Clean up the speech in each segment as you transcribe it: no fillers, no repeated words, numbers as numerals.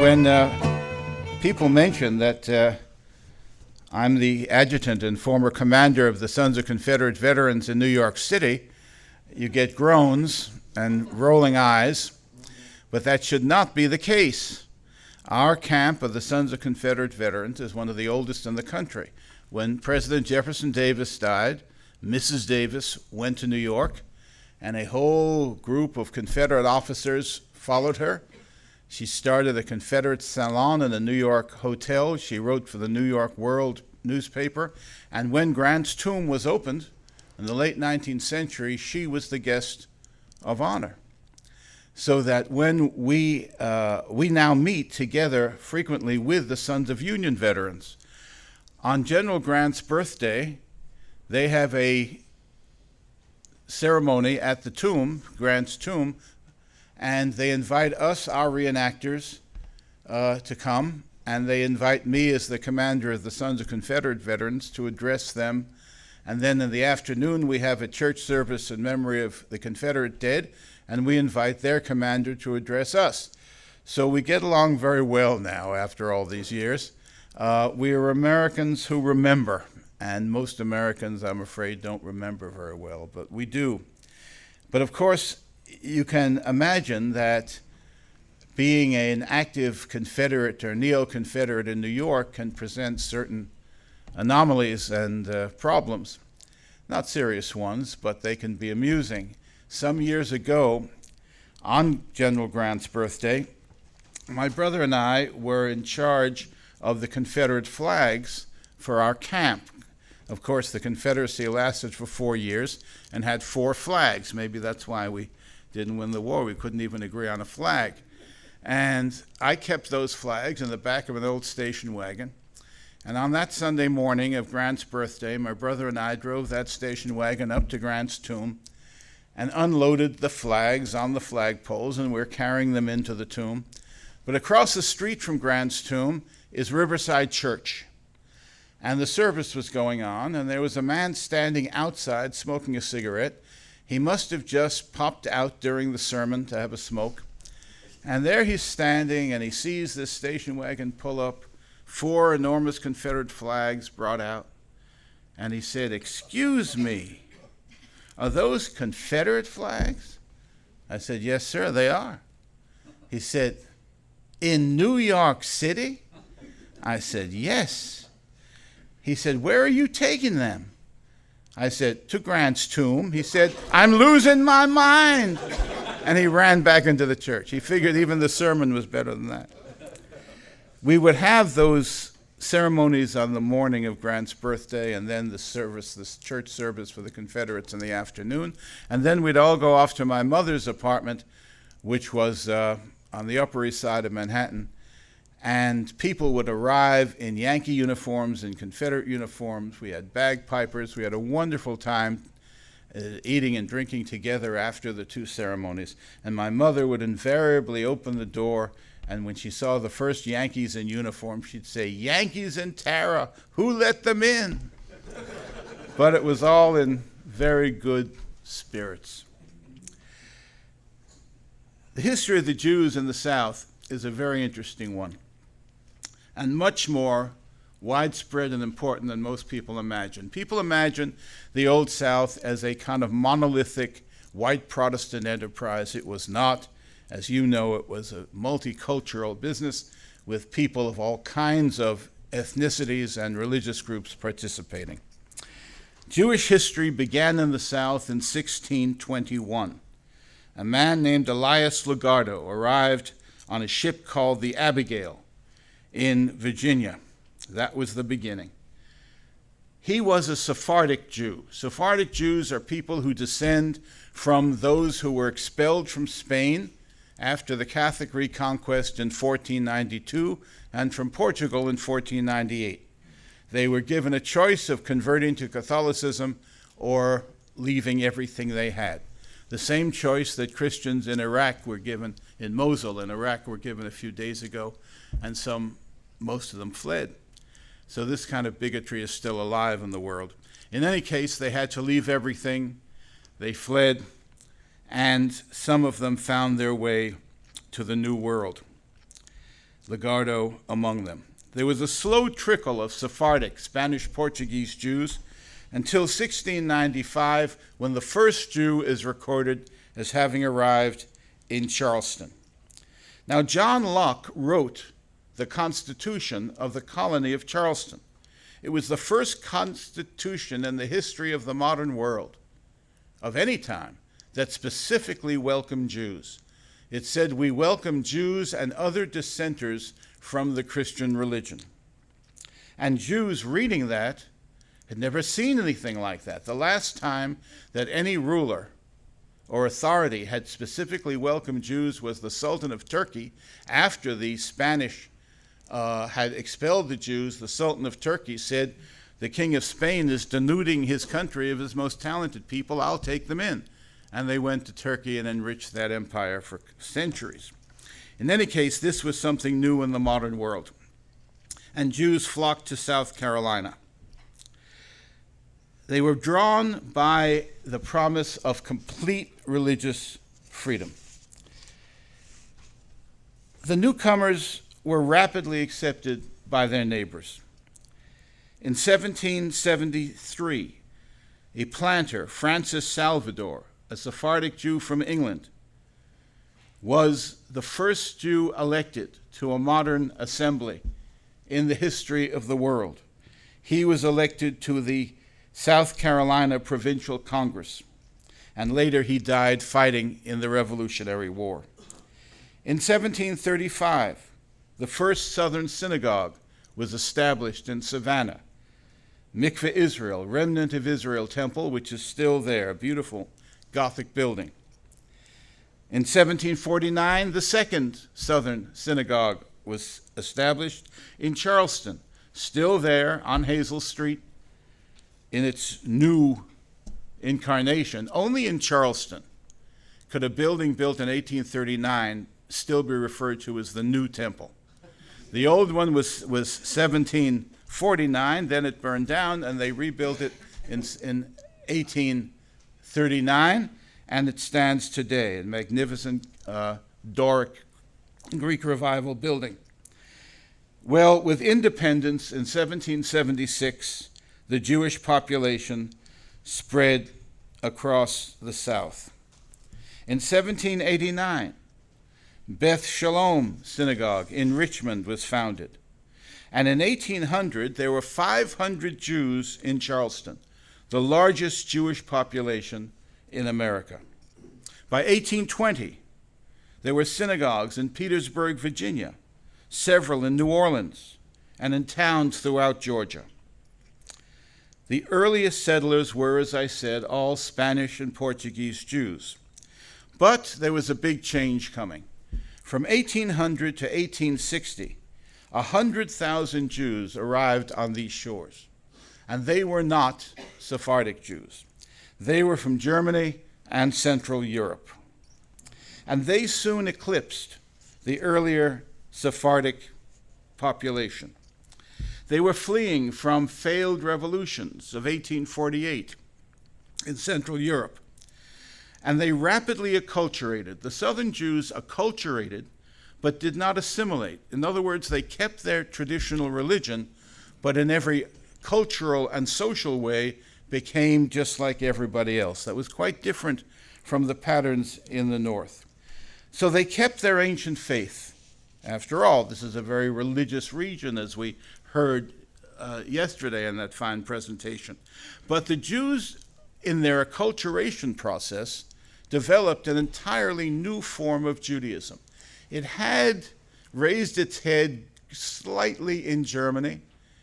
When people mention that I'm the adjutant and former commander of the Sons of Confederate Veterans in New York City, you get groans and rolling eyes, but that should not be the case. Our camp of the Sons of Confederate Veterans is one of the oldest in the country. When President Jefferson Davis died, Mrs. Davis went to New York, and a whole group of Confederate officers followed her. She started a Confederate salon in a New York hotel. She wrote for the New York World newspaper. And when Grant's tomb was opened in the late 19th century, she was the guest of honor. So that when we now meet together frequently with the Sons of Union veterans, on General Grant's birthday, they have a ceremony at the tomb, Grant's tomb, and they invite us, our reenactors, to come, and they invite me as the commander of the Sons of Confederate Veterans to address them. And then in the afternoon, we have a church service in memory of the Confederate dead, and we invite their commander to address us. So we get along very well now after all these years. We are Americans who remember, and most Americans, I'm afraid, don't remember very well, but we do. But of course, you can imagine that being an active Confederate or neo-Confederate in New York can present certain anomalies and problems. Not serious ones, but they can be amusing. Some years ago, on General Grant's birthday, my brother and I were in charge of the Confederate flags for our camp. Of course, the Confederacy lasted for 4 years and had 4 flags. Maybe that's why we didn't win the war. We couldn't even agree on a flag. And I kept those flags in the back of an old station wagon. And on that Sunday morning of Grant's birthday, my brother and I drove that station wagon up to Grant's tomb and unloaded the flags on the flagpoles, and we're carrying them into the tomb. But across the street from Grant's tomb is Riverside Church. And the service was going on, and there was a man standing outside smoking a cigarette. He must have just popped out during the sermon to have a smoke. And there he's standing, and he sees this station wagon pull up, 4 enormous Confederate flags brought out. And he said, "Excuse me, are those Confederate flags?" I said, "Yes, sir, they are." He said, "In New York City?" I said, "Yes." He said, "Where are you taking them?" I said, "To Grant's tomb." He said, "I'm losing my mind." And he ran back into the church. He figured even the sermon was better than that. We would have those ceremonies on the morning of Grant's birthday, and then this church service for the Confederates in the afternoon. And then we'd all go off to my mother's apartment, which was on the Upper East Side of Manhattan. And people would arrive in Yankee uniforms and Confederate uniforms. We had bagpipers. We had a wonderful time eating and drinking together after the 2 ceremonies. And my mother would invariably open the door, and when she saw the first Yankees in uniform, she'd say, "Yankees in Tara, who let them in?" But it was all in very good spirits. The history of the Jews in the South is a very interesting one, and much more widespread and important than most people imagine. People imagine the Old South as a kind of monolithic white Protestant enterprise. It was not. As you know, it was a multicultural business with people of all kinds of ethnicities and religious groups participating. Jewish history began in the South in 1621. A man named Elias Lugardo arrived on a ship called the Abigail in Virginia. That was the beginning. He was a Sephardic Jew. Sephardic Jews are people who descend from those who were expelled from Spain after the Catholic reconquest in 1492 and from Portugal in 1498. They were given a choice of converting to Catholicism or leaving everything they had. The same choice that Christians in Iraq were given, in Mosul in Iraq, were given a few days ago, and most of them fled. So this kind of bigotry is still alive in the world. In any case, they had to leave everything. They fled, and some of them found their way to the New World. Legardo among them. There was a slow trickle of Sephardic, Spanish-Portuguese Jews until 1695, when the first Jew is recorded as having arrived in Charleston. Now, John Locke wrote the Constitution of the colony of Charleston. It was the first constitution in the history of the modern world, of any time, that specifically welcomed Jews. It said, "We welcome Jews and other dissenters from the Christian religion." And Jews reading that had never seen anything like that. The last time that any ruler or authority had specifically welcomed Jews was the Sultan of Turkey. After the Spanish had expelled the Jews, the Sultan of Turkey said, "The King of Spain is denuding his country of his most talented people. I'll take them in." And they went to Turkey and enriched that empire for centuries. In any case, this was something new in the modern world. And Jews flocked to South Carolina. They were drawn by the promise of complete religious freedom. The newcomers were rapidly accepted by their neighbors. In 1773, a planter, Francis Salvador, a Sephardic Jew from England, was the first Jew elected to a modern assembly in the history of the world. He was elected to the South Carolina Provincial Congress, and later he died fighting in the Revolutionary War. In 1735, the first Southern synagogue was established in Savannah. Mikveh Israel, remnant of Israel temple, which is still there, a beautiful Gothic building. In 1749, the second Southern synagogue was established in Charleston, still there on Hazel Street in its new incarnation. Only in Charleston could a building built in 1839 still be referred to as the New Temple. The old one was 1749, then it burned down, and they rebuilt it in 1839, and it stands today, a magnificent Doric Greek Revival building. Well, with independence in 1776, the Jewish population spread across the South. In 1789, Beth Shalom Synagogue in Richmond was founded. And in 1800, there were 500 Jews in Charleston, the largest Jewish population in America. By 1820, there were synagogues in Petersburg, Virginia, several in New Orleans, and in towns throughout Georgia. The earliest settlers were, as I said, all Spanish and Portuguese Jews. But there was a big change coming. From 1800 to 1860, 100,000 Jews arrived on these shores, and they were not Sephardic Jews. They were from Germany and Central Europe. And they soon eclipsed the earlier Sephardic population. They were fleeing from failed revolutions of 1848 in Central Europe, and they rapidly acculturated. The Southern Jews acculturated, but did not assimilate. In other words, they kept their traditional religion, but in every cultural and social way became just like everybody else. That was quite different from the patterns in the North. So they kept their ancient faith. After all, this is a very religious region, as we heard yesterday in that fine presentation. But the Jews, in their acculturation process, developed an entirely new form of Judaism. It had raised its head slightly in Germany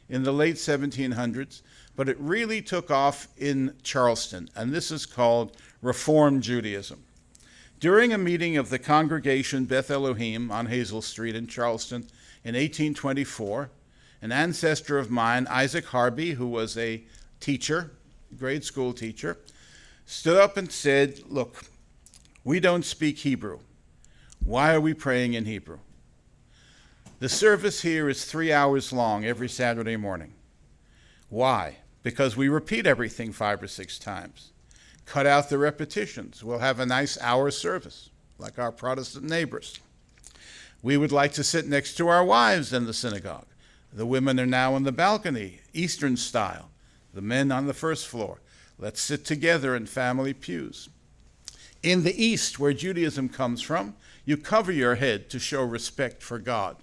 in the late 1700s, but it really took off in Charleston, and this is called Reform Judaism. During a meeting of the congregation Beth Elohim on Hazel Street in Charleston in 1824, an ancestor of mine, Isaac Harvey, who was a teacher, grade school teacher, stood up and said, "Look, we don't speak Hebrew. Why are we praying in Hebrew? The service here is 3 hours long every Saturday morning. Why? Because we repeat everything 5 or 6 times. Cut out the repetitions. We'll have a nice hour service, like our Protestant neighbors. We would like to sit next to our wives in the synagogue. The women are now on the balcony, Eastern style. The men on the first floor. Let's sit together in family pews. In the East, where Judaism comes from, you cover your head to show respect for God.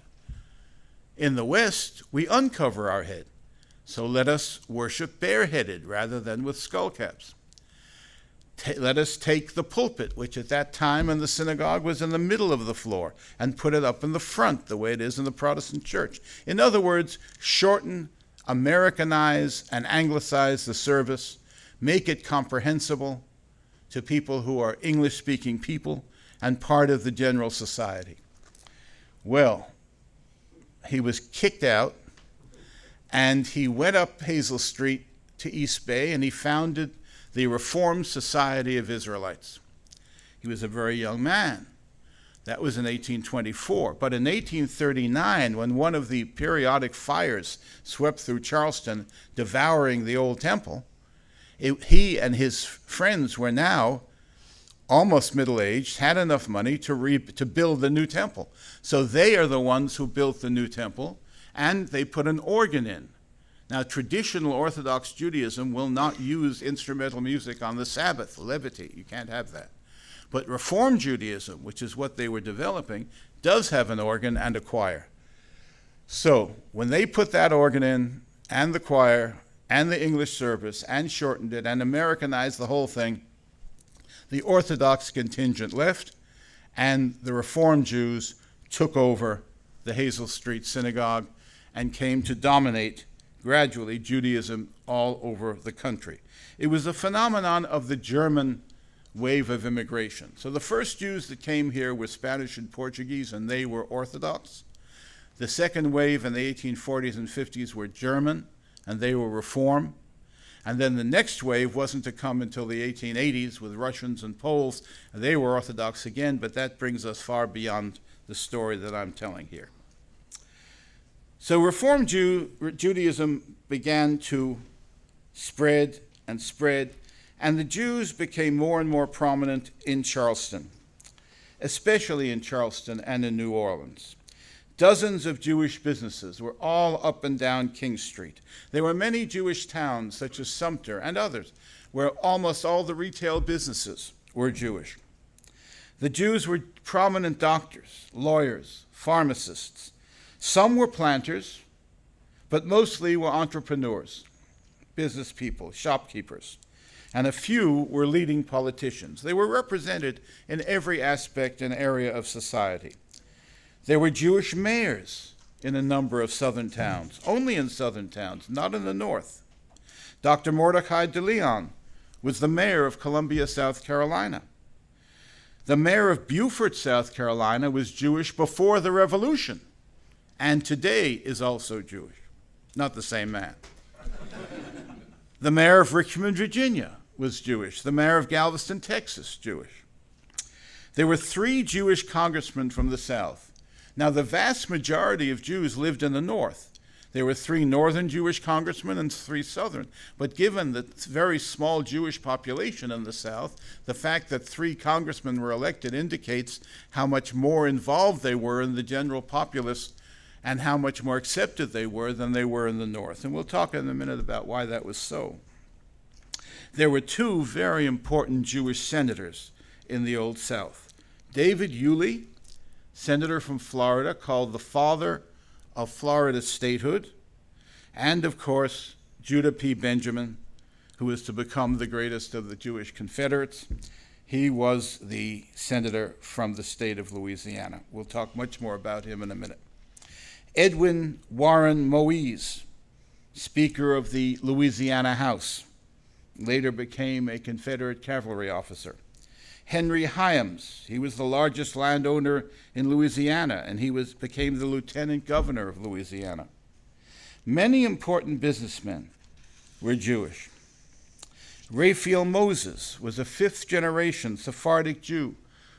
In the West, we uncover our head. So let us worship bareheaded rather than with skull caps. Let us take the pulpit, which at that time in the synagogue was in the middle of the floor, and put it up in the front, the way it is in the Protestant church. In other words, shorten, Americanize, and Anglicize the service, make it comprehensible to people who are English-speaking people and part of the general society. Well, he was kicked out, and he went up Hazel Street to East Bay, and he founded the Reformed Society of Israelites. He was a very young man. That was in 1824. But in 1839, when one of the periodic fires swept through Charleston, devouring the old temple, he and his friends were now almost middle-aged, had enough money to build the new temple. So they are the ones who built the new temple, and they put an organ in. Now, traditional Orthodox Judaism will not use instrumental music on the Sabbath, levity. You can't have that. But Reform Judaism, which is what they were developing, does have an organ and a choir. So when they put that organ in, and the choir, and the English service, and shortened it, and Americanized the whole thing, the Orthodox contingent left, and the Reform Jews took over the Hazel Street Synagogue and came to dominate gradually Judaism all over the country. It was a phenomenon of the German wave of immigration. So the first Jews that came here were Spanish and Portuguese, and they were Orthodox. The second wave in the 1840s and 50s were German, and they were Reform. And then the next wave wasn't to come until the 1880s with Russians and Poles. And they were Orthodox again, but that brings us far beyond the story that I'm telling here. So Reform Judaism began to spread and spread, and the Jews became more and more prominent in Charleston, especially in Charleston and in New Orleans. Dozens of Jewish businesses were all up and down King Street. There were many Jewish towns, such as Sumter and others, where almost all the retail businesses were Jewish. The Jews were prominent doctors, lawyers, pharmacists. Some were planters, but mostly were entrepreneurs, business people, shopkeepers, and a few were leading politicians. They were represented in every aspect and area of society. There were Jewish mayors in a number of southern towns, only in southern towns, not in the north. Dr. Mordecai de Leon was the mayor of Columbia, South Carolina. The mayor of Beaufort, South Carolina was Jewish before the Revolution, and today is also Jewish. Not the same man. The mayor of Richmond, Virginia was Jewish. The mayor of Galveston, Texas, Jewish. There were 3 Jewish congressmen from the South. Now, the vast majority of Jews lived in the North. There were 3 northern Jewish congressmen and 3 southern. But given the very small Jewish population in the South, the fact that 3 congressmen were elected indicates how much more involved they were in the general populace and how much more accepted they were than they were in the North. And we'll talk in a minute about why that was so. There were 2 very important Jewish senators in the Old South. David Yulee, senator from Florida, called the father of Florida statehood, and of course, Judah P. Benjamin, who was to become the greatest of the Jewish Confederates. He was the senator from the state of Louisiana. We'll talk much more about him in a minute. Edwin Warren Moise, Speaker of the Louisiana House, later became a Confederate cavalry officer. Henry Hyams, he was the largest landowner in Louisiana, and he became the lieutenant governor of Louisiana. Many important businessmen were Jewish. Raphael Moses was a 5th-generation Sephardic Jew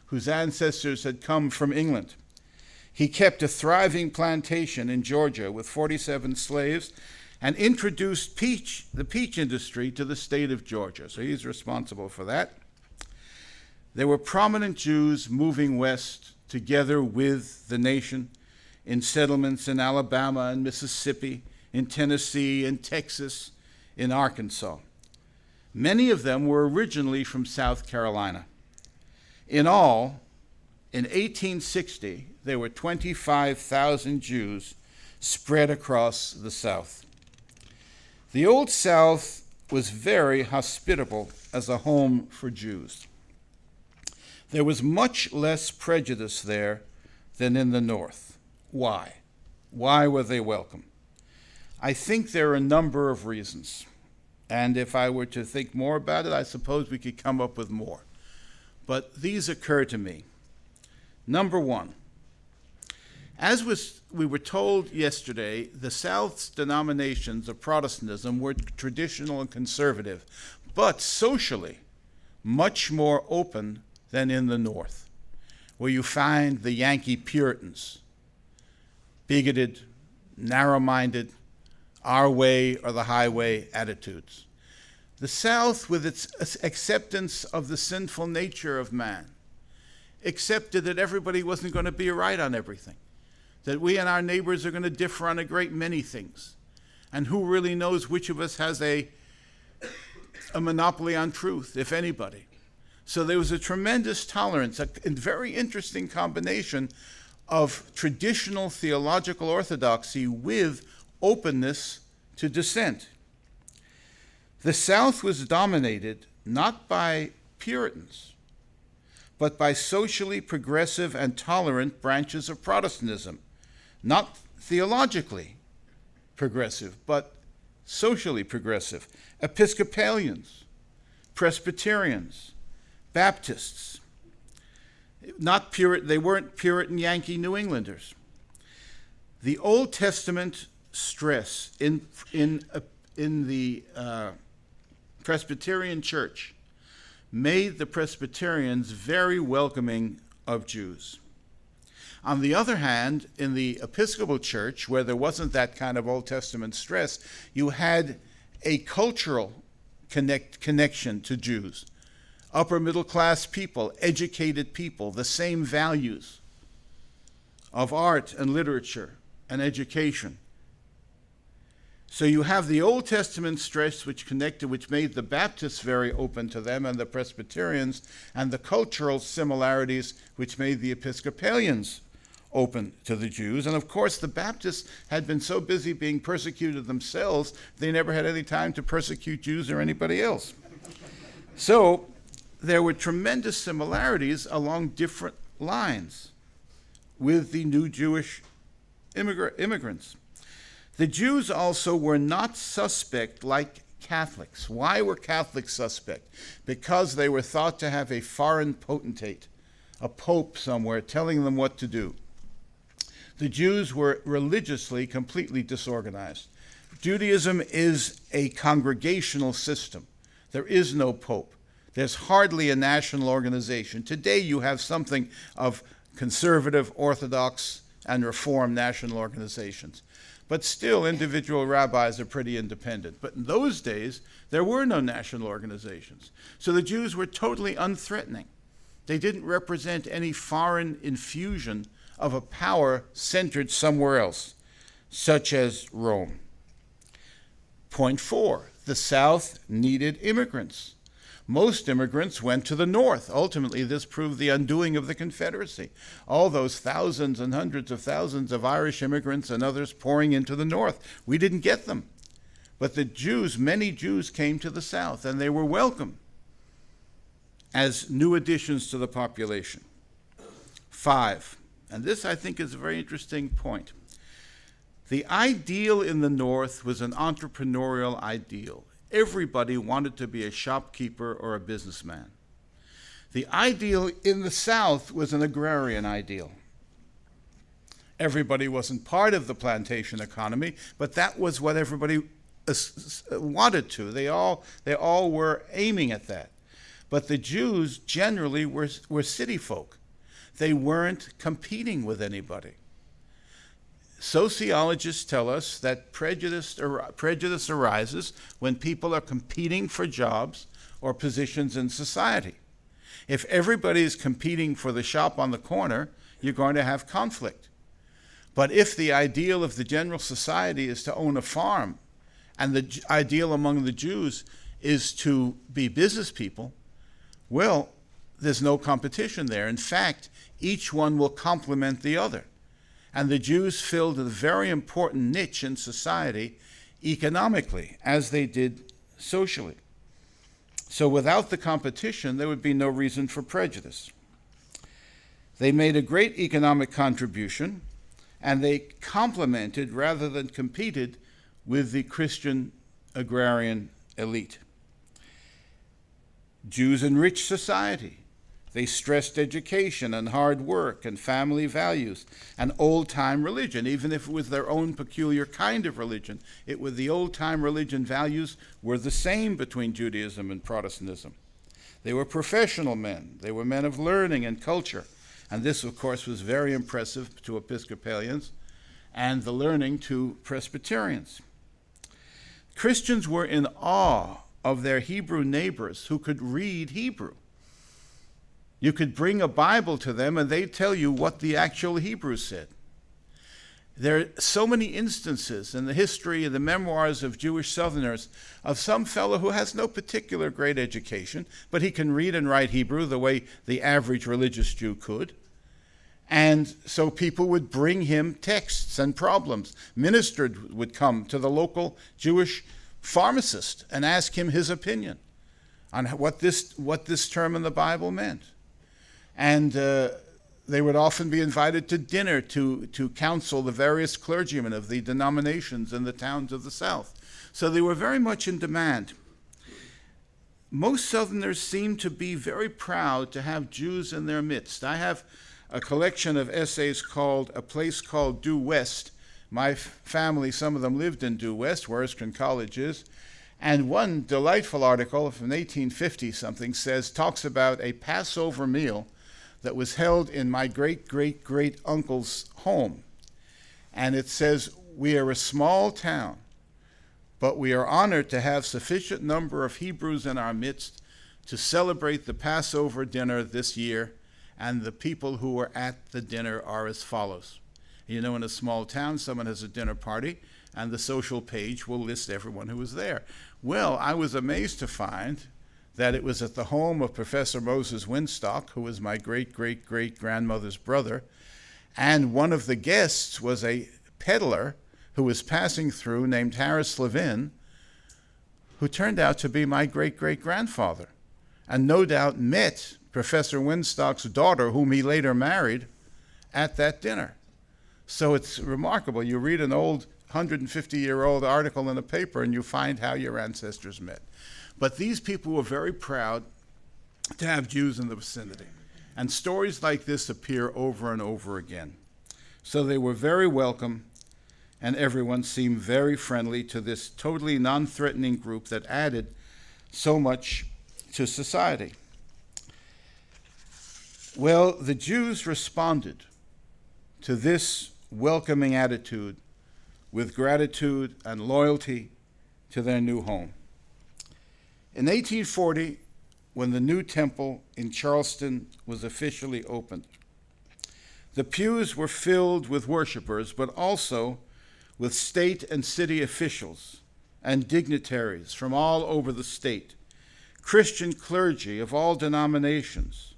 whose ancestors had come from England. He kept a thriving plantation in Georgia with 47 slaves and introduced the peach industry to the state of Georgia. So he's responsible for that. There were prominent Jews moving west together with the nation in settlements in Alabama and Mississippi, in Tennessee, in Texas, in Arkansas. Many of them were originally from South Carolina. In all, in 1860, there were 25,000 Jews spread across the South. The Old South was very hospitable as a home for Jews. There was much less prejudice there than in the North. Why? Why were they welcome? I think there are a number of reasons. And if I were to think more about it, I suppose we could come up with more. But these occur to me. Number one, as we were told yesterday, the South's denominations of Protestantism were traditional and conservative, but socially much more open than in the North, where you find the Yankee Puritans, bigoted, narrow-minded, our way or the highway attitudes. The South, with its acceptance of the sinful nature of man, accepted that everybody wasn't going to be right on everything, that we and our neighbors are going to differ on a great many things, and who really knows which of us has a monopoly on truth, if anybody. So there was a tremendous tolerance, a very interesting combination of traditional theological orthodoxy with openness to dissent. The South was dominated not by Puritans, but by socially progressive and tolerant branches of Protestantism, not theologically progressive, but socially progressive. Episcopalians, Presbyterians, Baptists. They weren't Puritan Yankee New Englanders. The Old Testament stress in the Presbyterian Church made the Presbyterians very welcoming of Jews. On the other hand, in the Episcopal Church, where there wasn't that kind of Old Testament stress, you had a cultural connection to Jews. Upper middle class people, educated people, the same values of art and literature and education. So you have the Old Testament stress which made the Baptists very open to them and the Presbyterians, and the cultural similarities which made the Episcopalians open to the Jews. And of course, the Baptists had been so busy being persecuted themselves, they never had any time to persecute Jews or anybody else. So there were tremendous similarities along different lines with the new Jewish immigrants. The Jews also were not suspect like Catholics. Why were Catholics suspect? Because they were thought to have a foreign potentate, a pope somewhere telling them what to do. The Jews were religiously completely disorganized. Judaism is a congregational system. There is no pope. There's hardly a national organization. Today you have something of conservative, Orthodox, and Reform national organizations. But still, individual rabbis are pretty independent. But in those days, there were no national organizations. So the Jews were totally unthreatening. They didn't represent any foreign infusion of a power centered somewhere else, such as Rome. Point 4, the South needed immigrants. Most immigrants went to the North. Ultimately, this proved the undoing of the Confederacy. All those thousands and hundreds of thousands of Irish immigrants and others pouring into the North. We didn't get them. But the Jews, many Jews came to the South, and they were welcome as new additions to the population. 5, and this I think is a very interesting point. The ideal in the North was an entrepreneurial ideal. Everybody wanted to be a shopkeeper or a businessman. The ideal in the South was an agrarian ideal. Everybody wasn't part of the plantation economy, but that was what everybody wanted to. They all were aiming at that. But the Jews generally were city folk. They weren't competing with anybody. Sociologists tell us that prejudice arises when people are competing for jobs or positions in society. If everybody is competing for the shop on the corner, you're going to have conflict. But if the ideal of the general society is to own a farm, and the ideal among the Jews is to be business people, well, there's no competition there. In fact, each one will complement the other. And the Jews filled a very important niche in society economically, as they did socially. So without the competition, there would be no reason for prejudice. They made a great economic contribution, and they complemented rather than competed with the Christian agrarian elite. Jews enriched society. They stressed education and hard work and family values and old-time religion, even if it was their own peculiar kind of religion. The old-time religion values were the same between Judaism and Protestantism. They were professional men. They were men of learning and culture. And this, of course, was very impressive to Episcopalians and the learning to Presbyterians. Christians were in awe of their Hebrew neighbors who could read Hebrew. You could bring a Bible to them and they'd tell you what the actual Hebrew said. There are so many instances in the history and the memoirs of Jewish Southerners of some fellow who has no particular great education, but he can read and write Hebrew the way the average religious Jew could. And so people would bring him texts and problems. Ministers would come to the local Jewish pharmacist and ask him his opinion on what this term in the Bible meant. And they would often be invited to dinner to counsel the various clergymen of the denominations in the towns of the South. So they were very much in demand. Most Southerners seem to be very proud to have Jews in their midst. I have a collection of essays called A Place Called Due West. My family, some of them lived in Due West, where Erskine College is. And one delightful article from 1850-something talks about a Passover meal that was held in my great-great-great-uncle's home. And it says, "We are a small town, but we are honored to have sufficient number of Hebrews in our midst to celebrate the Passover dinner this year, and the people who were at the dinner are as follows." You know, in a small town, someone has a dinner party, and the social page will list everyone who was there. Well, I was amazed to find that it was at the home of Professor Moses Winstock, who was my great-great-great-grandmother's brother, and one of the guests was a peddler who was passing through named Harris Levin, who turned out to be my great-great-grandfather, and no doubt met Professor Winstock's daughter, whom he later married, at that dinner. So it's remarkable. You read an old 150-year-old article in a paper and you find how your ancestors met. But these people were very proud to have Jews in the vicinity. And stories like this appear over and over again. So they were very welcome, and everyone seemed very friendly to this totally non-threatening group that added so much to society. Well, the Jews responded to this welcoming attitude with gratitude and loyalty to their new home. In 1840, when the new temple in Charleston was officially opened, the pews were filled with worshipers, but also with state and city officials and dignitaries from all over the state, Christian clergy of all denominations.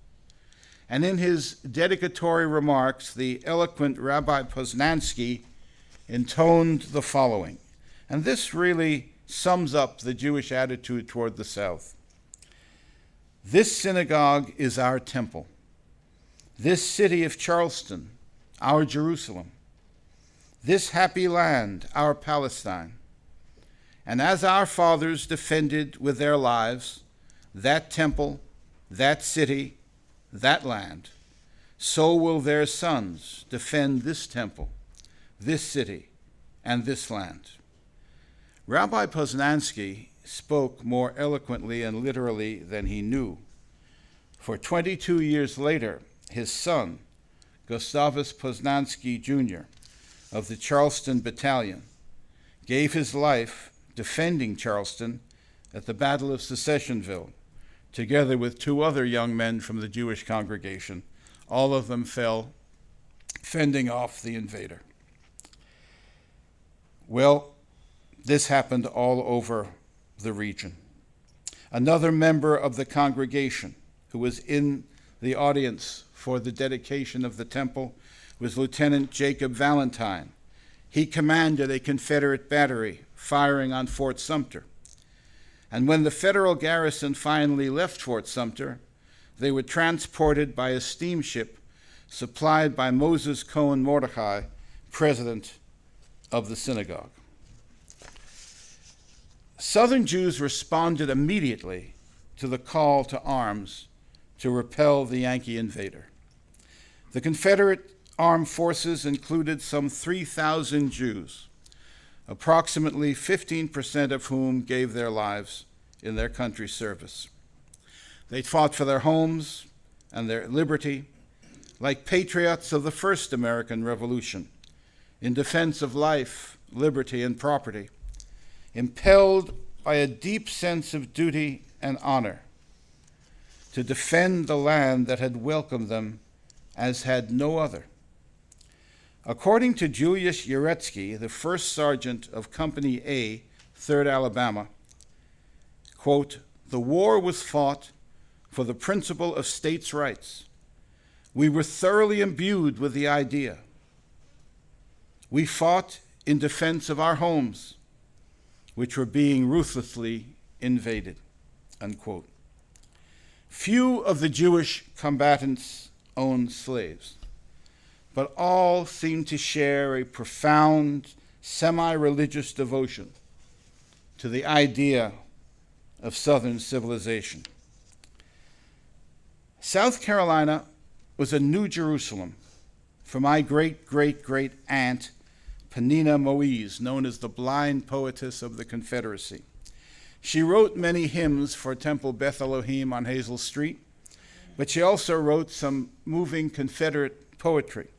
And in his dedicatory remarks, the eloquent Rabbi Poznansky intoned the following, and this really sums up the Jewish attitude toward the South. "This synagogue is our temple. This city of Charleston, our Jerusalem. This happy land, our Palestine. And as our fathers defended with their lives that temple, that city, that land, so will their sons defend this temple, this city, and this land." Rabbi Poznansky spoke more eloquently and literally than he knew. For 22 years later, his son, Gustavus Poznansky Jr. of the Charleston Battalion, gave his life defending Charleston at the Battle of Secessionville, together with two other young men from the Jewish congregation. All of them fell fending off the invader. Well, this happened all over the region. Another member of the congregation who was in the audience for the dedication of the temple was Lieutenant Jacob Valentine. He commanded a Confederate battery firing on Fort Sumter. And when the federal garrison finally left Fort Sumter, they were transported by a steamship supplied by Moses Cohen Mordecai, president of the synagogue. Southern Jews responded immediately to the call to arms to repel the Yankee invader. The Confederate armed forces included some 3,000 Jews, approximately 15% of whom gave their lives in their country's service. They fought for their homes and their liberty, like patriots of the first American Revolution, in defense of life, liberty, and property, impelled by a deep sense of duty and honor to defend the land that had welcomed them as had no other. According to Julius Uretsky, the first sergeant of Company A, 3rd Alabama, quote, "The war was fought for the principle of states' rights. We were thoroughly imbued with the idea. We fought in defense of our homes, which were being ruthlessly invaded," unquote. Few of the Jewish combatants owned slaves, but all seemed to share a profound, semi-religious devotion to the idea of Southern civilization. South Carolina was a New Jerusalem for my great-great-great-aunt, Penina Moise, known as the blind poetess of the Confederacy. She wrote many hymns for Temple Beth Elohim on Hazel Street, but she also wrote some moving Confederate poetry.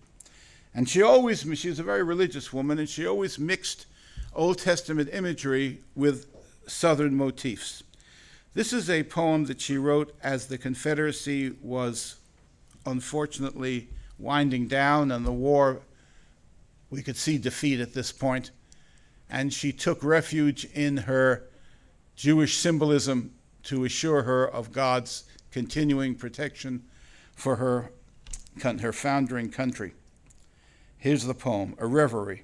And she was a very religious woman, and she always mixed Old Testament imagery with Southern motifs. This is a poem that she wrote as the Confederacy was unfortunately winding down, and the war, we could see defeat at this point, and she took refuge in her Jewish symbolism to assure her of God's continuing protection for her foundering country. Here's the poem, A Reverie.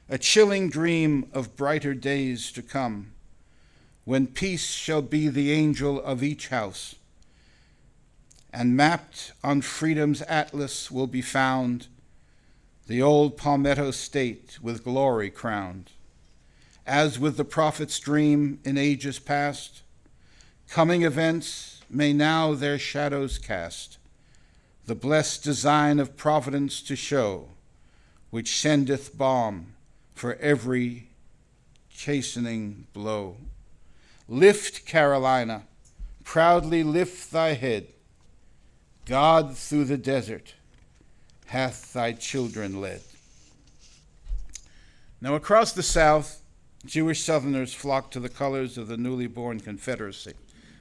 A chilling dream of brighter days to come, when peace shall be the angel of each house, and mapped on freedom's atlas will be found the old Palmetto state with glory crowned. As with the prophet's dream in ages past, coming events may now their shadows cast, the blessed design of providence to show, which sendeth balm for every chastening blow. Lift, Carolina, proudly lift thy head. God through the desert hath thy children led. Now across the South, Jewish Southerners flocked to the colors of the newly born Confederacy.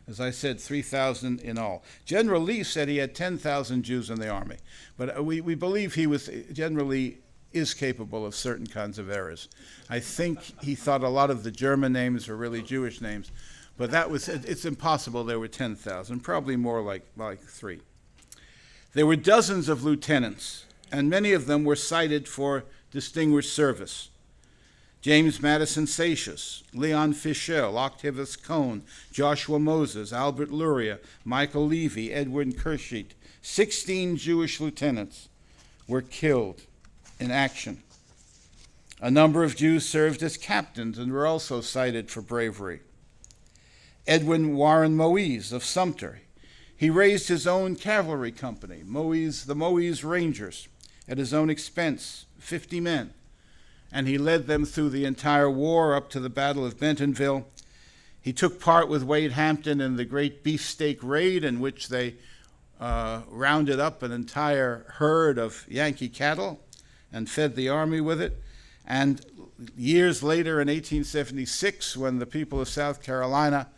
As I said, 3,000 in all. General Lee said he had 10,000 Jews in the army, but we believe he was generally is capable of certain kinds of errors. I think he thought a lot of the German names were really Jewish names, but it's impossible there were 10,000, probably more like 3. There were dozens of lieutenants, and many of them were cited for distinguished service. James Madison Satius, Leon Fischel, Octavius Cone, Joshua Moses, Albert Luria, Michael Levy, Edwin Kersheet, 16 Jewish lieutenants were killed in action. A number of Jews served as captains and were also cited for bravery. Edwin Warren Moise of Sumter, he raised his own cavalry company, the Moise Rangers, at his own expense, 50 men, and he led them through the entire war up to the Battle of Bentonville. He took part with Wade Hampton in the Great Beefsteak Raid, in which they rounded up an entire herd of Yankee cattle and fed the army with it. And years later, in 1876, when the people of South Carolina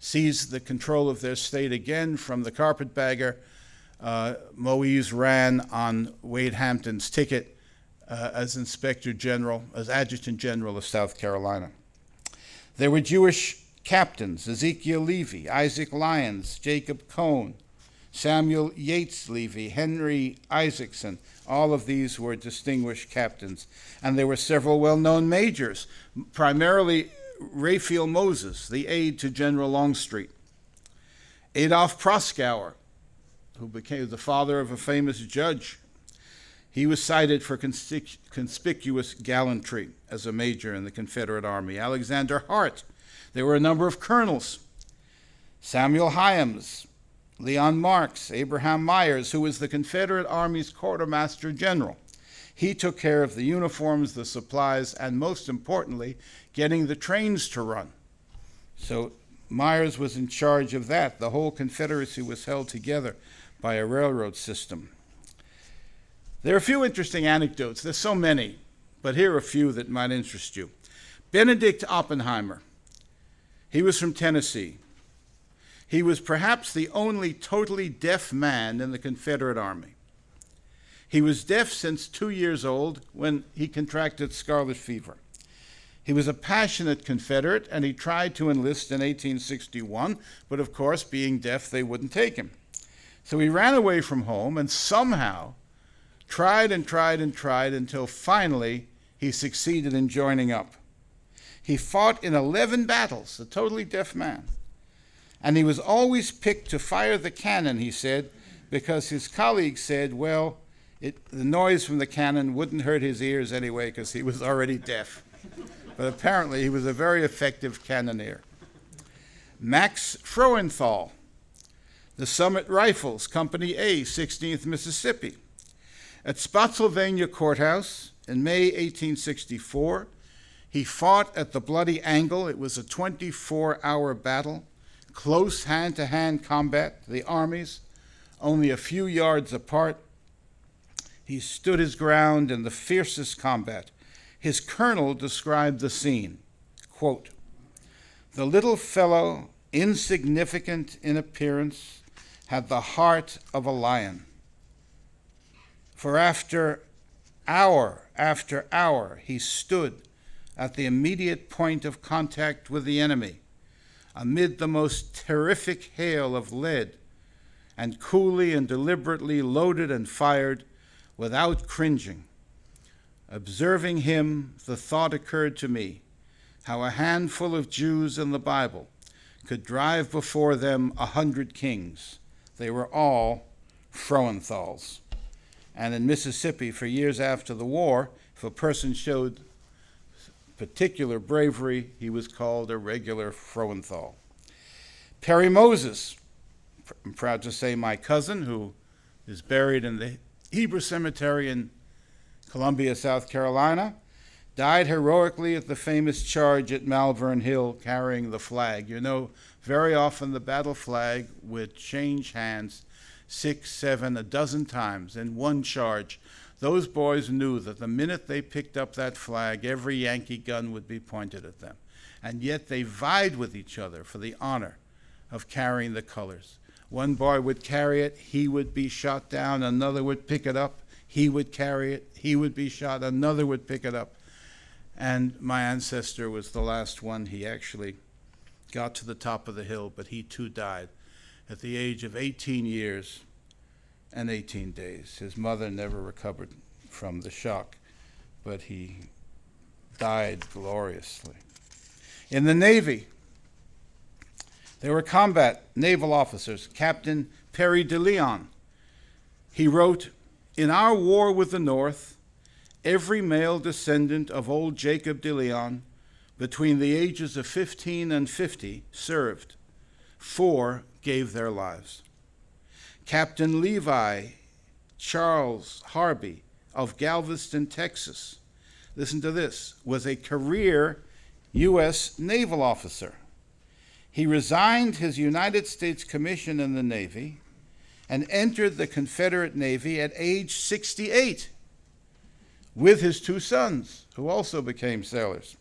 seized the control of their state again from the carpetbagger, Moise ran on Wade Hampton's ticket as Inspector General, as Adjutant General of South Carolina. There were Jewish captains: Ezekiel Levy, Isaac Lyons, Jacob Cohn, Samuel Yates Levy, Henry Isaacson. All of these were distinguished captains. And there were several well-known majors, primarily Raphael Moses, the aide to General Longstreet. Adolph Proskauer, who became the father of a famous judge. He was cited for conspicuous gallantry as a major in the Confederate Army. Alexander Hart. There were a number of colonels. Samuel Hyams, Leon Marks, Abraham Myers, who was the Confederate Army's quartermaster general. He took care of the uniforms, the supplies, and most importantly, getting the trains to run. So Myers was in charge of that. The whole Confederacy was held together by a railroad system. There are a few interesting anecdotes. There's so many, but here are a few that might interest you. Benedict Oppenheimer. He was from Tennessee. He was perhaps the only totally deaf man in the Confederate Army. He was deaf since 2 years old when he contracted scarlet fever. He was a passionate Confederate, and he tried to enlist in 1861, but of course, being deaf, they wouldn't take him. So he ran away from home and somehow tried and tried and tried until finally he succeeded in joining up. He fought in 11 battles, a totally deaf man. And he was always picked to fire the cannon, he said, because his colleagues said, well, the noise from the cannon wouldn't hurt his ears anyway because he was already deaf. But apparently he was a very effective cannoneer. Max Froenthal, the Summit Rifles, Company A, 16th Mississippi. At Spotsylvania Courthouse in May 1864, he fought at the Bloody Angle. It was a 24-hour battle, close hand-to-hand combat, the armies only a few yards apart. He stood his ground in the fiercest combat. His colonel described the scene, quote, "The little fellow, insignificant in appearance, had the heart of a lion. For after hour, he stood at the immediate point of contact with the enemy, amid the most terrific hail of lead, and coolly and deliberately loaded and fired without cringing. Observing him, the thought occurred to me how a handful of Jews in the Bible could drive before them 100 kings. They were all Froenthals." And in Mississippi, for years after the war, if a person showed particular bravery, he was called a regular Froenthal. Perry Moses, I'm proud to say my cousin, who is buried in the Hebrew Cemetery in Columbia, South Carolina, died heroically at the famous charge at Malvern Hill carrying the flag. You know, very often the battle flag would change hands 6, 7, a dozen times in one charge. Those boys knew that the minute they picked up that flag, every Yankee gun would be pointed at them. And yet they vied with each other for the honor of carrying the colors. One boy would carry it, he would be shot down, another would pick it up, he would carry it, he would be shot, another would pick it up. And my ancestor was the last one. He actually got to the top of the hill, but he too died at the age of 18 years and 18 days. His mother never recovered from the shock, but he died gloriously. In the Navy, there were combat naval officers. Captain Perry de Leon. He wrote, "In our war with the North, every male descendant of old Jacob de Leon between the ages of 15 and 50 served. 4 gave their lives. Captain Levi Charles Harvey of Galveston, Texas, listen to this, was a career U.S. naval officer. He resigned his United States commission in the Navy and entered the Confederate Navy at age 68 with his 2 sons, who also became sailors.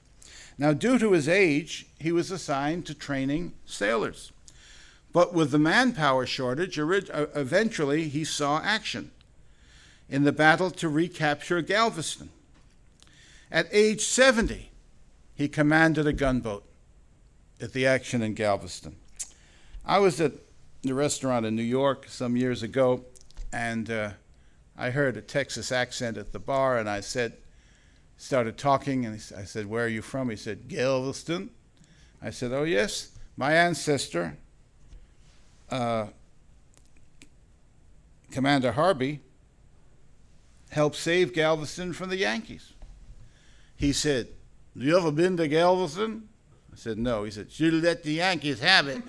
Now, due to his age, he was assigned to training sailors. But with the manpower shortage, eventually he saw action in the battle to recapture Galveston. At age 70, he commanded a gunboat at the action in Galveston. I was at the restaurant in New York some years ago, and I heard a Texas accent at the bar, and I started talking, and I said, "Where are you from?" He said, "Galveston." I said, "Oh, yes, my ancestor, Commander Harvey, helped save Galveston from the Yankees." He said, "You ever been to Galveston?" I said, "No." He said, "Should have let the Yankees have it."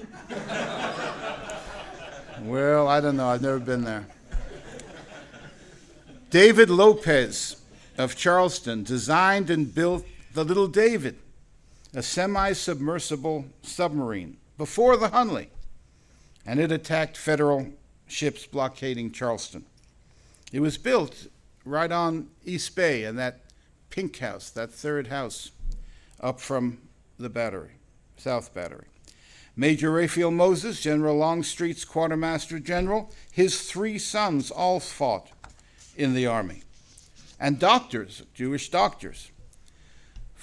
Well, I don't know. I've never been there. David Lopez of Charleston designed and built the Little David, a semi-submersible submarine, before the Hunley, and it attacked Federal ships blockading Charleston. It was built right on East Bay in that pink house, that third house up from the battery, South Battery. Major Raphael Moses, General Longstreet's quartermaster general, his 3 sons all fought in the army. And doctors, Jewish doctors.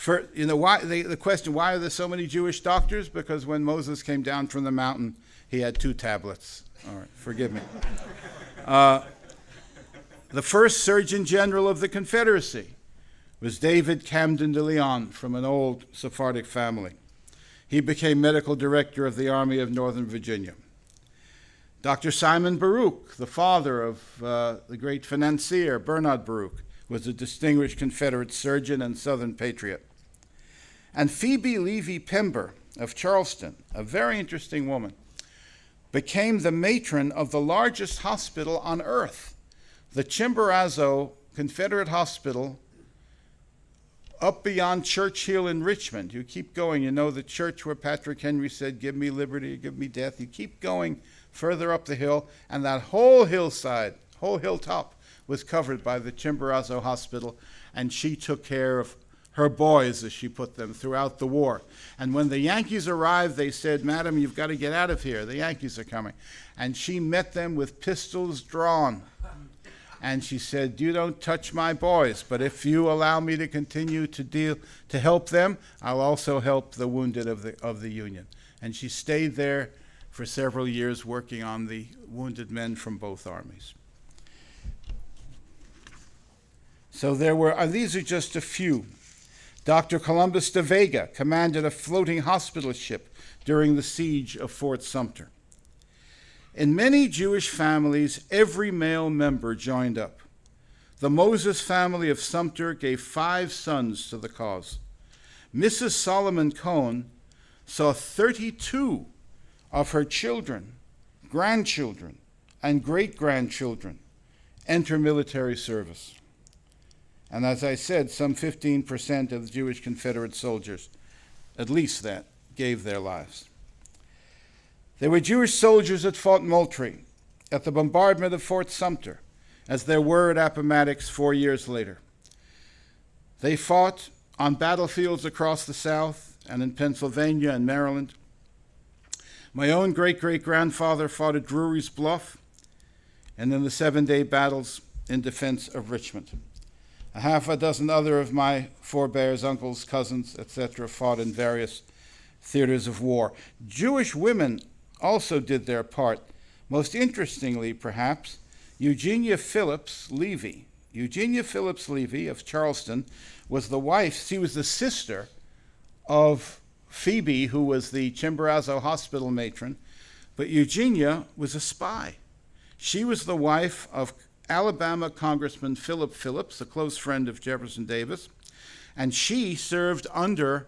The question, why are there so many Jewish doctors? Because when Moses came down from the mountain, he had 2 tablets. All right, forgive me. The first Surgeon General of the Confederacy was David Camden de Leon from an old Sephardic family. He became medical director of the Army of Northern Virginia. Dr. Simon Baruch, the father of the great financier Bernard Baruch, was a distinguished Confederate surgeon and Southern patriot. And Phoebe Levy Pember of Charleston, a very interesting woman, became the matron of the largest hospital on earth, the Chimborazo Confederate Hospital up beyond Churchill in Richmond. You keep going, you know the church where Patrick Henry said, "Give me liberty, give me death." You keep going further up the hill, and that whole hillside, whole hilltop, was covered by the Chimborazo Hospital, and she took care of her boys, as she put them, throughout the war. And when the Yankees arrived, they said, "Madam, you've got to get out of here. The Yankees are coming." And she met them with pistols drawn. And she said, "You don't touch my boys, but if you allow me to continue to help them, I'll also help the wounded of the Union." And she stayed there for several years working on the wounded men from both armies. So there were, and these are just a few. Dr. Columbus de Vega commanded a floating hospital ship during the siege of Fort Sumter. In many Jewish families, every male member joined up. The Moses family of Sumter gave 5 sons to the cause. Mrs. Solomon Cohn saw 32 of her children, grandchildren, and great-grandchildren enter military service. And as I said, some 15% of the Jewish Confederate soldiers, at least that, gave their lives. There were Jewish soldiers that fought Moultrie at the bombardment of Fort Sumter, as there were at Appomattox 4 years later. They fought on battlefields across the South and in Pennsylvania and Maryland. My own great-great-grandfather fought at Drury's Bluff and in the 7-day battles in defense of Richmond. A half a dozen other of my forebears, uncles, cousins, etc., fought in various theaters of war. Jewish women also did their part. Most interestingly, perhaps, Eugenia Phillips Levy. Eugenia Phillips Levy of Charleston was the wife, she was the sister of Phoebe, who was the Chimborazo Hospital matron, but Eugenia was a spy. She was the wife of Alabama Congressman Philip Phillips, a close friend of Jefferson Davis, and she served under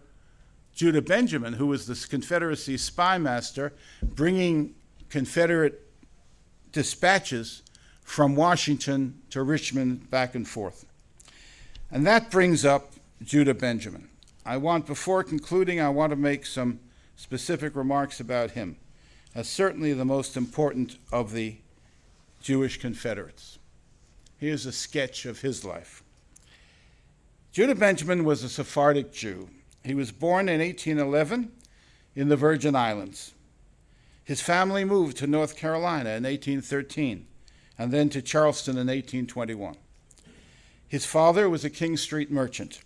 Judah Benjamin, who was the Confederacy spy master, bringing Confederate dispatches from Washington to Richmond back and forth. And that brings up Judah Benjamin. Before concluding, I want to make some specific remarks about him, as certainly the most important of the Jewish Confederates. Here's a sketch of his life. Judah Benjamin was a Sephardic Jew. He was born in 1811 in the Virgin Islands. His family moved to North Carolina in 1813 and then to Charleston in 1821. His father was a King Street merchant.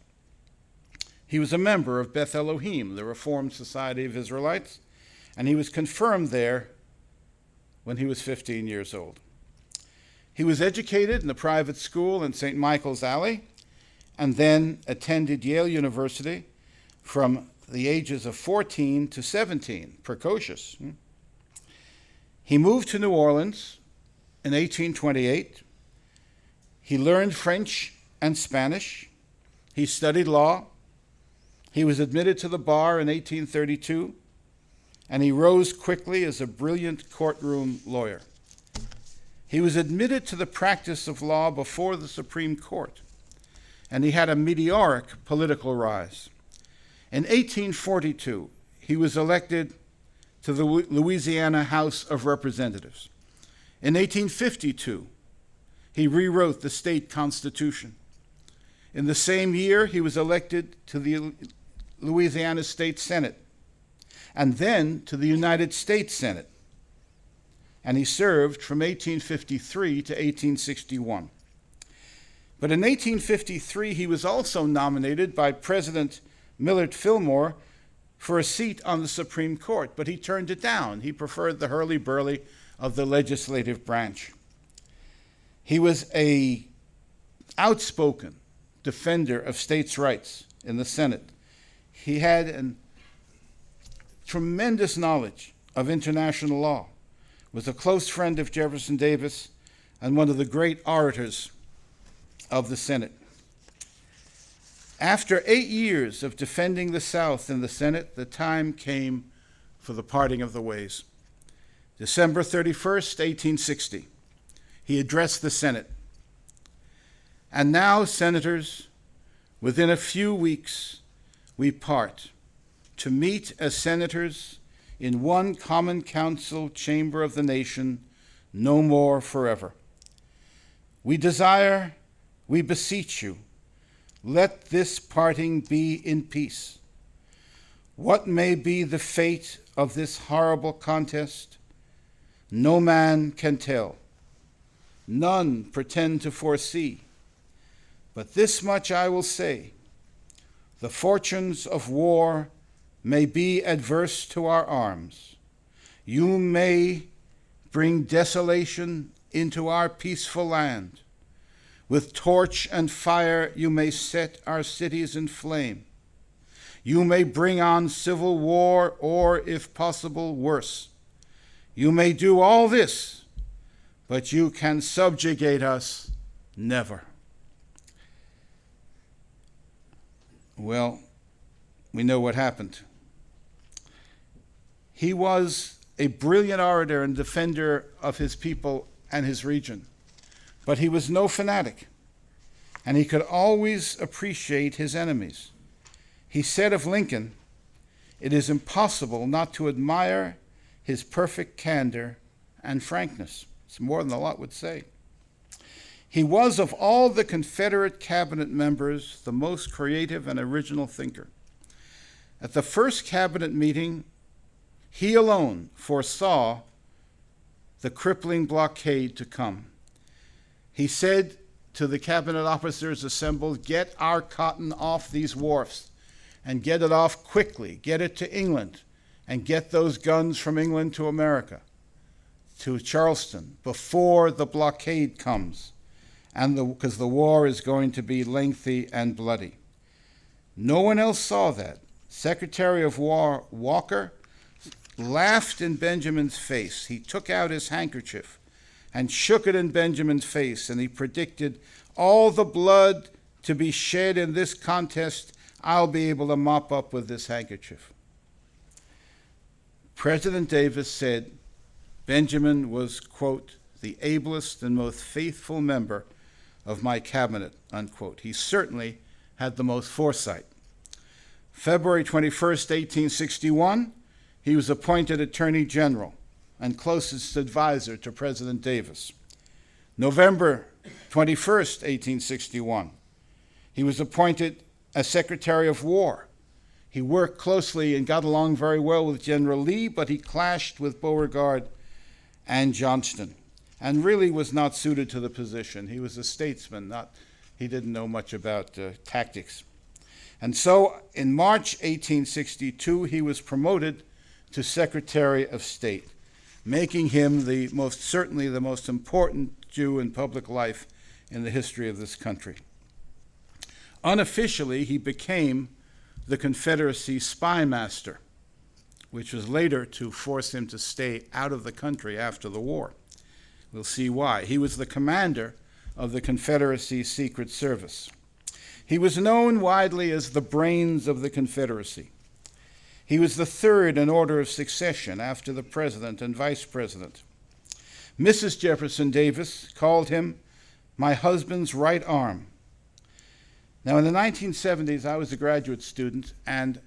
He was a member of Beth Elohim, the Reformed Society of Israelites, and he was confirmed there when he was 15 years old. He was educated in a private school in St. Michael's Alley and then attended Yale University from the ages of 14 to 17, precocious. He moved to New Orleans in 1828. He learned French and Spanish. He studied law. He was admitted to the bar in 1832, and he rose quickly as a brilliant courtroom lawyer. He was admitted to the practice of law before the Supreme Court, and he had a meteoric political rise. In 1842, he was elected to the Louisiana House of Representatives. In 1852, he rewrote the state constitution. In the same year, he was elected to the Louisiana State Senate, and then to the United States Senate. And he served from 1853 to 1861. But in 1853, he was also nominated by President Millard Fillmore for a seat on the Supreme Court, but he turned it down. He preferred the hurly-burly of the legislative branch. He was an outspoken defender of states' rights in the Senate. He had a tremendous knowledge of international law, was a close friend of Jefferson Davis, and one of the great orators of the Senate. After 8 years of defending the South in the Senate, the time came for the parting of the ways. December 31st, 1860, he addressed the Senate. And now, senators, within a few weeks, we part to meet as senators in one common council chamber of the nation, no more forever. We desire, we beseech you, let this parting be in peace. What may be the fate of this horrible contest, no man can tell. None pretend to foresee. But this much I will say, the fortunes of war may be adverse to our arms. You may bring desolation into our peaceful land. With torch and fire you may set our cities in flame. You may bring on civil war, or, if possible, worse. You may do all this, but you can subjugate us never. Well, we know what happened. He was a brilliant orator and defender of his people and his region, but he was no fanatic, and he could always appreciate his enemies. He said of Lincoln, "It is impossible not to admire his perfect candor and frankness." It's more than a lot would say. He was, of all the Confederate cabinet members, the most creative and original thinker. At the first cabinet meeting, he alone foresaw the crippling blockade to come. He said to the cabinet officers assembled, "Get our cotton off these wharfs, and get it off quickly. Get it to England, and get those guns from England to America, to Charleston, before the blockade comes, and because the war is going to be lengthy and bloody." No one else saw that. Secretary of War Walker laughed in Benjamin's face. He took out his handkerchief and shook it in Benjamin's face, and he predicted, "All the blood to be shed in this contest, I'll be able to mop up with this handkerchief." President Davis said Benjamin was, quote, "the ablest and most faithful member of my cabinet," unquote. He certainly had the most foresight. February 21st, 1861, he was appointed Attorney General and closest advisor to President Davis. November 21st, 1861, he was appointed as Secretary of War. He worked closely and got along very well with General Lee, but he clashed with Beauregard and Johnston, and really was not suited to the position. He was a statesman, he didn't know much about tactics. And so in March 1862, he was promoted to Secretary of State, making him certainly the most important Jew in public life in the history of this country. Unofficially, he became the Confederacy spy master, which was later to force him to stay out of the country after the war. We'll see why. He was the commander of the Confederacy Secret Service. He was known widely as the brains of the Confederacy. He was the third in order of succession after the president and vice president. Mrs. Jefferson Davis called him my husband's right arm. Now, in the 1970s, I was a graduate student, and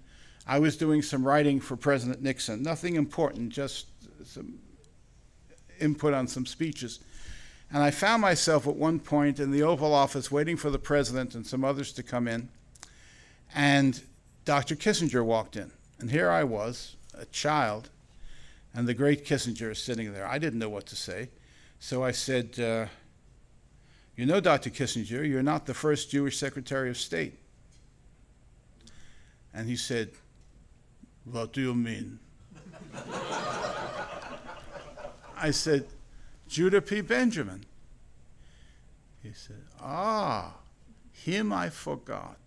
I was doing some writing for President Nixon. Nothing important, just some input on some speeches. And I found myself at one point in the Oval Office waiting for the president and some others to come in, and Dr. Kissinger walked in. And here I was, a child, and the great Kissinger is sitting there. I didn't know what to say, so I said, you know, Dr. Kissinger, you're not the first Jewish Secretary of State. And he said, what do you mean? I said, Judah P. Benjamin. He said, him I forgot.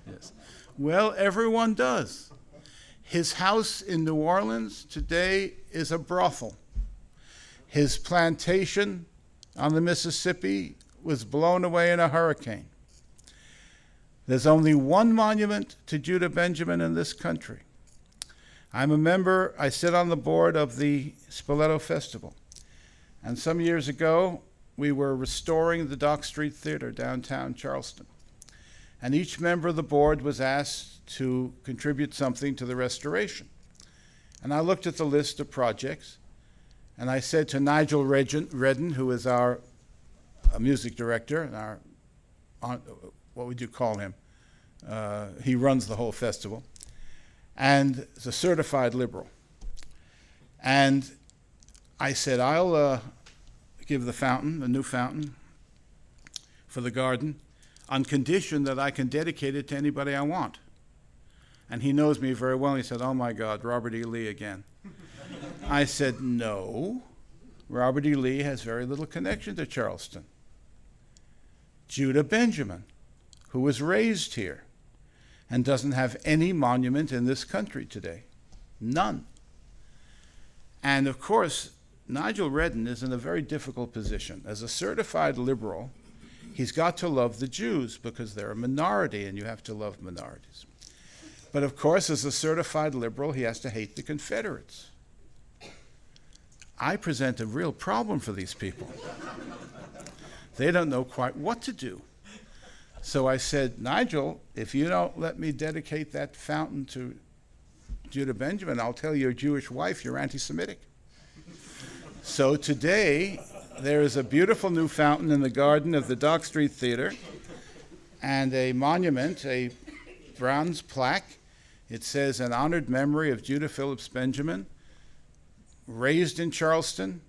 Yes. Well, everyone does. His house in New Orleans today is a brothel. His plantation on the Mississippi was blown away in a hurricane. There's only one monument to Judah Benjamin in this country. I'm a member, I sit on the board of the Spoleto Festival. And some years ago, we were restoring the Dock Street Theater downtown Charleston. And each member of the board was asked to contribute something to the restoration. And I looked at the list of projects, and I said to Nigel Redden, who is our music director, and what would you call him? He runs the whole festival, and is a certified liberal. And I said, I'll give the fountain, a new fountain for the garden, on condition that I can dedicate it to anybody I want. And he knows me very well. He said, oh my God, Robert E. Lee again. I said, no, Robert E. Lee has very little connection to Charleston. Judah Benjamin, who was raised here and doesn't have any monument in this country today. None. And of course, Nigel Redden is in a very difficult position. As a certified liberal, he's got to love the Jews because they're a minority and you have to love minorities. But of course, as a certified liberal, he has to hate the Confederates. I present a real problem for these people. They don't know quite what to do. So I said, Nigel, if you don't let me dedicate that fountain to Judah Benjamin, I'll tell your Jewish wife you're anti-Semitic. So today, there is a beautiful new fountain in the garden of the Dock Street Theater and a monument, a bronze plaque. It says, in honored memory of Judah Phillips Benjamin, raised in Charleston,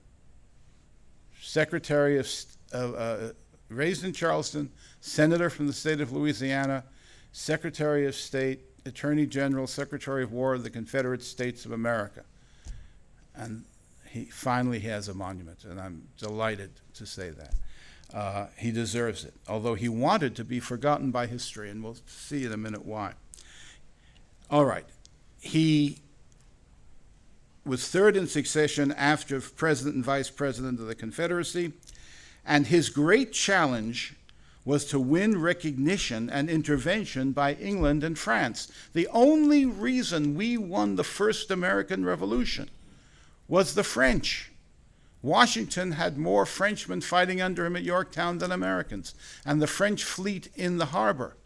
raised in Charleston, Senator from the state of Louisiana, Secretary of State, Attorney General, Secretary of War of the Confederate States of America. And he finally has a monument, and I'm delighted to say that. He deserves it, although he wanted to be forgotten by history, and we'll see in a minute why. All right. He was third in succession after President and Vice President of the Confederacy, and his great challenge was to win recognition and intervention by England and France. The only reason we won the first American Revolution was the French. Washington had more Frenchmen fighting under him at Yorktown than Americans, and the French fleet in the harbor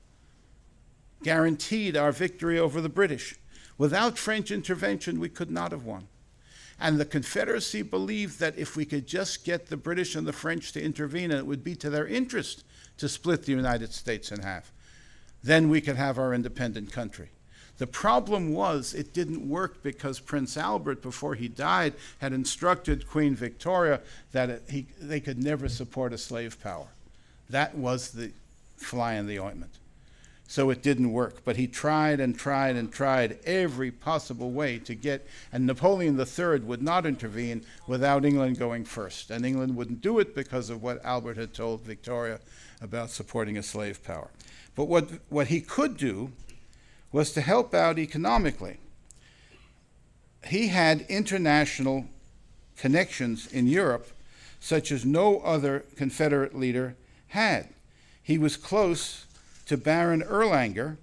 guaranteed our victory over the British. Without French intervention, we could not have won. And the Confederacy believed that if we could just get the British and the French to intervene, and it would be to their interest to split the United States in half, then we could have our independent country. The problem was it didn't work because Prince Albert, before he died, had instructed Queen Victoria that they could never support a slave power. That was the fly in the ointment. So it didn't work. But he tried and tried and tried every possible way to get, and Napoleon III would not intervene without England going first. And England wouldn't do it because of what Albert had told Victoria about supporting a slave power. But what he could do was to help out economically. He had international connections in Europe such as no other Confederate leader had. He was close to Baron Erlanger,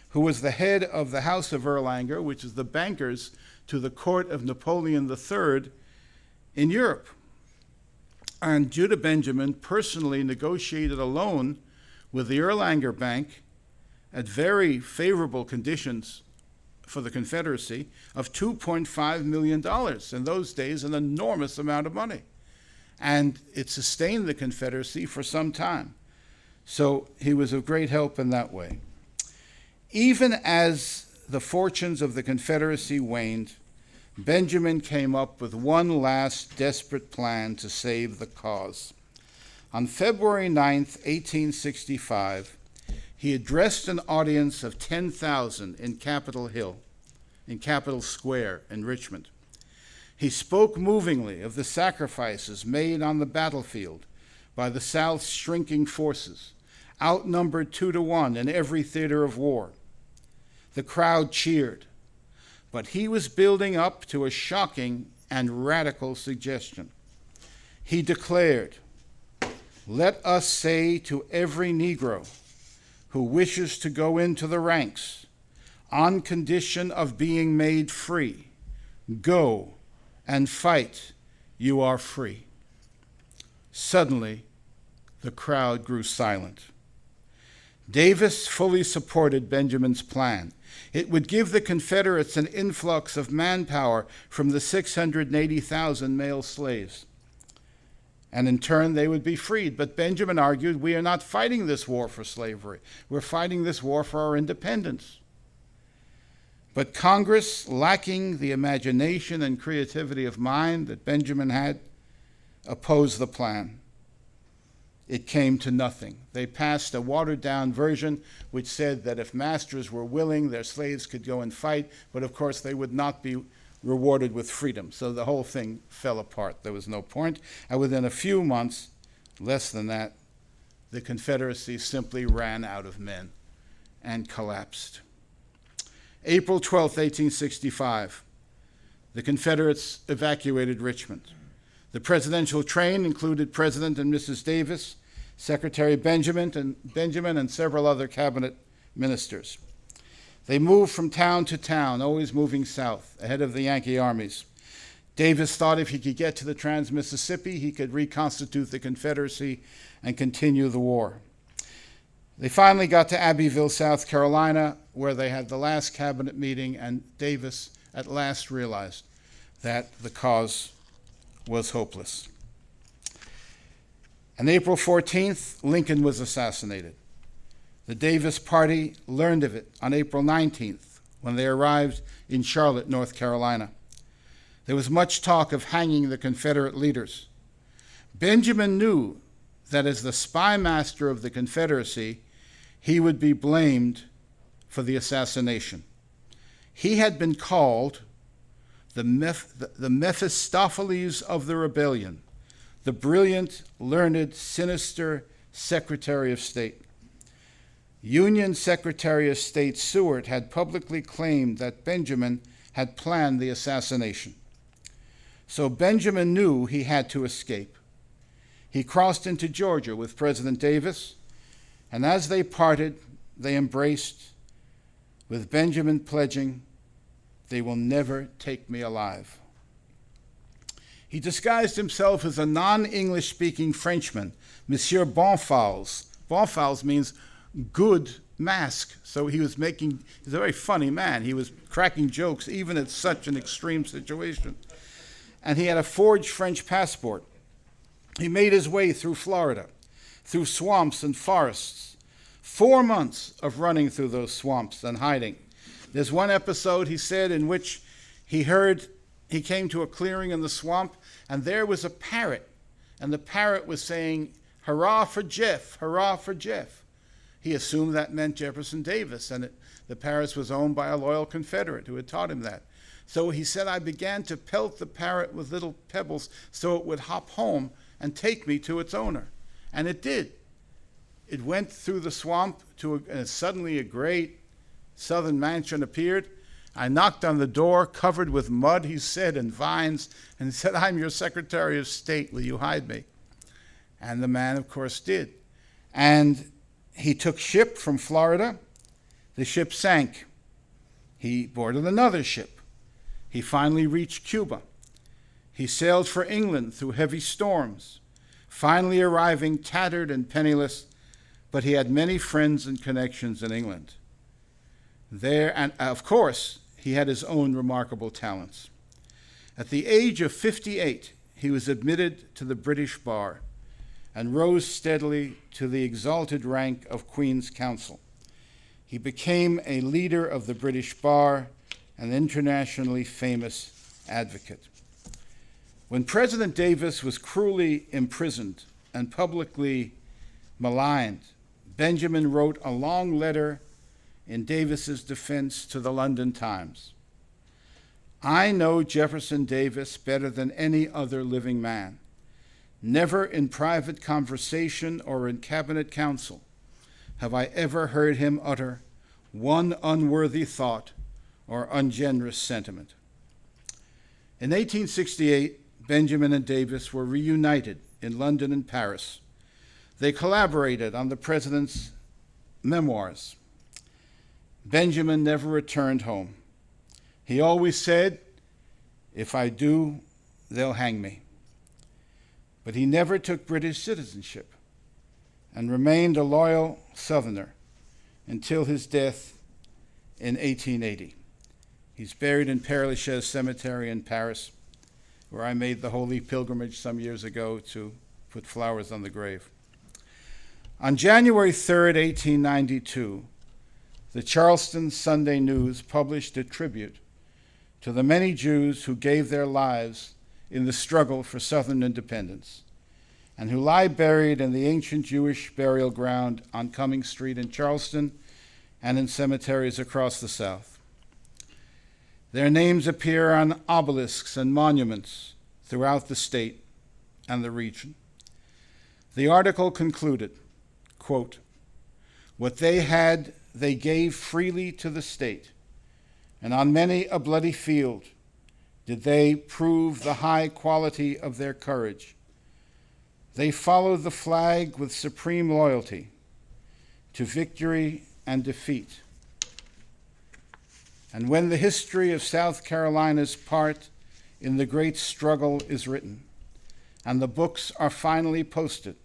who was the head of the House of Erlanger, which is the bankers to the court of Napoleon III in Europe. And Judah Benjamin personally negotiated a loan with the Erlanger Bank at very favorable conditions for the Confederacy of $2.5 million. In those days, an enormous amount of money. And it sustained the Confederacy for some time. So he was of great help in that way. Even as the fortunes of the Confederacy waned, Benjamin came up with one last desperate plan to save the cause. On February 9th, 1865, he addressed an audience of 10,000 in Capitol Hill, in Capitol Square in Richmond. He spoke movingly of the sacrifices made on the battlefield by the South's shrinking forces, outnumbered 2-1 in every theater of war. The crowd cheered, but he was building up to a shocking and radical suggestion. He declared, "Let us say to every Negro who wishes to go into the ranks on condition of being made free, go and fight, you are free." Suddenly, the crowd grew silent. Davis fully supported Benjamin's plan. It would give the Confederates an influx of manpower from the 680,000 male slaves. And in turn, they would be freed. But Benjamin argued, we are not fighting this war for slavery. We're fighting this war for our independence. But Congress, lacking the imagination and creativity of mind that Benjamin had, opposed the plan. It came to nothing. They passed a watered-down version which said that if masters were willing, their slaves could go and fight, but of course they would not be rewarded with freedom. So the whole thing fell apart. There was no point. And within a few months, less than that, the Confederacy simply ran out of men and collapsed. April 12, 1865, the Confederates evacuated Richmond. The presidential train included President and Mrs. Davis, Secretary Benjamin, and several other cabinet ministers. They moved from town to town, always moving south, ahead of the Yankee armies. Davis thought if he could get to the Trans-Mississippi, he could reconstitute the Confederacy and continue the war. They finally got to Abbeville, South Carolina, where they had the last cabinet meeting, and Davis at last realized that the cause was hopeless. On April 14th, Lincoln was assassinated. The Davis party learned of it on April 19th, when they arrived in Charlotte, North Carolina. There was much talk of hanging the Confederate leaders. Benjamin knew that as the spy master of the Confederacy, he would be blamed for the assassination. He had been called the Mephistopheles of the rebellion, the brilliant, learned, sinister Secretary of State. Union Secretary of State Seward had publicly claimed that Benjamin had planned the assassination. So Benjamin knew he had to escape. He crossed into Georgia with President Davis, and as they parted, they embraced, with Benjamin pledging, "They will never take me alive." He disguised himself as a non-English speaking Frenchman, Monsieur Bonfals. Bonfals means good mask. So he's a very funny man. He was cracking jokes even at such an extreme situation. And he had a forged French passport. He made his way through Florida, through swamps and forests. 4 months of running through those swamps and hiding. There's one episode, he said, in which he came to a clearing in the swamp, and there was a parrot, and the parrot was saying, "Hurrah for Jeff, hurrah for Jeff." He assumed that meant Jefferson Davis, and the parrot was owned by a loyal Confederate who had taught him that. So he said, "I began to pelt the parrot with little pebbles so it would hop home and take me to its owner." And it did. It went through the swamp and suddenly a great southern mansion appeared. I knocked on the door, covered with mud, he said, and vines, and he said, "I'm your Secretary of State. Will you hide me?" And the man, of course, did. And he took ship from Florida. The ship sank. He boarded another ship. He finally reached Cuba. He sailed for England through heavy storms, finally arriving tattered and penniless, but he had many friends and connections in England. There, and of course, he had his own remarkable talents. At the age of 58, he was admitted to the British bar and rose steadily to the exalted rank of Queen's Counsel. He became a leader of the British bar, an internationally famous advocate. When President Davis was cruelly imprisoned and publicly maligned, Benjamin wrote a long letter in Davis's defense to the London Times. "I know Jefferson Davis better than any other living man. Never in private conversation or in cabinet council have I ever heard him utter one unworthy thought or ungenerous sentiment." In 1868, Benjamin and Davis were reunited in London and Paris. They collaborated on the president's memoirs. Benjamin never returned home. He always said, "If I do, they'll hang me." But he never took British citizenship and remained a loyal Southerner until his death in 1880. He's buried in Père Lachaise Cemetery in Paris, where I made the holy pilgrimage some years ago to put flowers on the grave. On January 3rd, 1892, the Charleston Sunday News published a tribute to the many Jews who gave their lives in the struggle for Southern independence and who lie buried in the ancient Jewish burial ground on Cumming Street in Charleston and in cemeteries across the South. Their names appear on obelisks and monuments throughout the state and the region. The article concluded, quote, "What they had, they gave freely to the state, and on many a bloody field did they prove the high quality of their courage. They followed the flag with supreme loyalty to victory and defeat. And when the history of South Carolina's part in the great struggle is written, and the books are finally posted,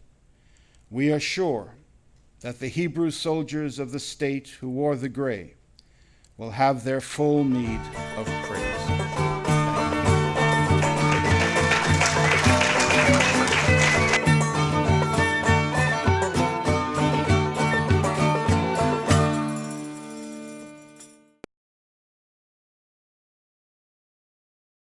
we are sure that the Hebrew soldiers of the state who wore the gray will have their full meed of praise."